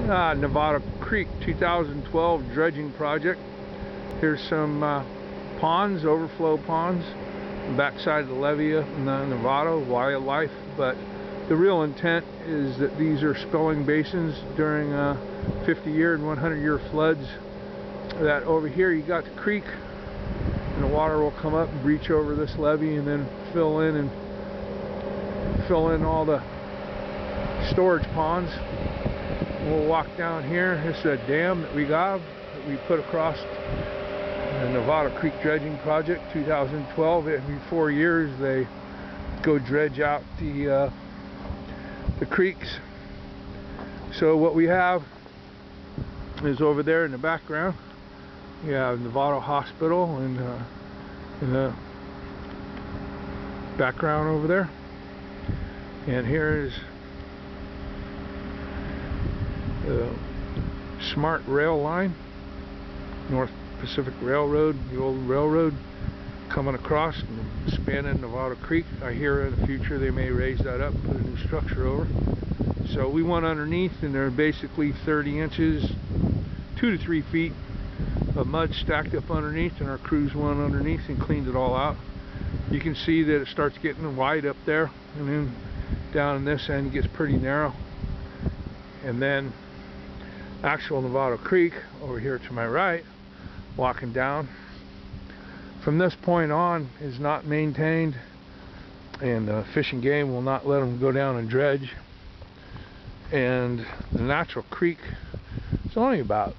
Novato Creek 2012 dredging project. Here's some ponds, overflow ponds, backside of the levee in the Novato, wildlife, but the real intent is that these are spilling basins during 50-year and 100-year floods. That over here you got the creek, and the water will come up and breach over this levee and then fill in all the storage ponds. We'll walk down here. This is a dam that we got, that we put across the Novato Creek dredging project 2012. Every 4 years they go dredge out the creeks. So what we have is over there in the background, we have Novato Hospital and in the background over there, and here is the Smart rail line, North Pacific Railroad, the old railroad coming across and spanning Novato Creek. I hear in the future they may raise that up and put a new structure over. So we went underneath, and they're basically 30 inches, 2 to 3 feet of mud stacked up underneath, and our crews went underneath and cleaned it all out. You can see that it starts getting wide up there, and then down in this end it gets pretty narrow. And then actual Novato Creek over here to my right, walking down, from this point on is not maintained, and Fish and Game will not let them go down and dredge. And the natural creek is only about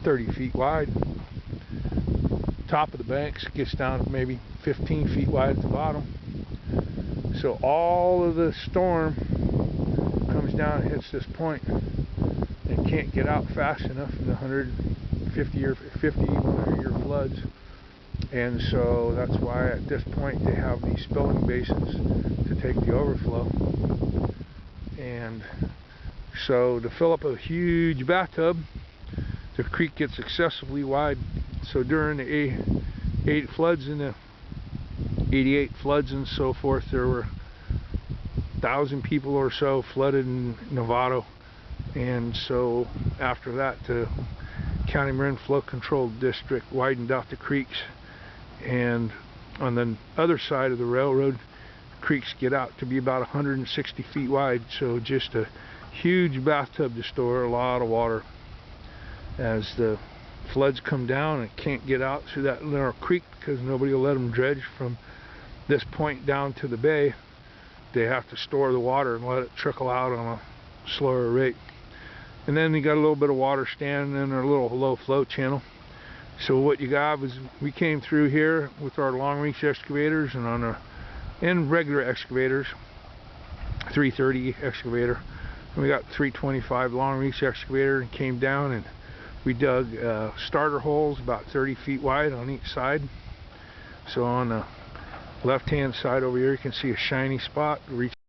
30 feet wide. Top of the banks gets down to maybe 15 feet wide at the bottom. So all of the storm comes down and hits this point and can't get out fast enough in the 100-year floods. And so that's why at this point they have these spilling basins to take the overflow. And so to fill up a huge bathtub, the creek gets excessively wide. So during the 88 floods and so forth, there were 1,000 people or so flooded in Novato. And so after that, the County Marine Flow Control District widened out the creeks, and on the other side of the railroad, creeks get out to be about 160 feet wide. So just a huge bathtub to store a lot of water. As the floods come down and can't get out through that narrow creek because nobody will let them dredge from this point down to the bay, they have to store the water and let it trickle out on a slower rate. And then you got a little bit of water standing in a little low flow channel. So what you got was, we came through here with our long reach excavators and regular excavators, 330 excavator, and we got 325 long reach excavator, and came down and we dug starter holes about 30 feet wide on each side. So on the left hand side over here you can see a shiny spot.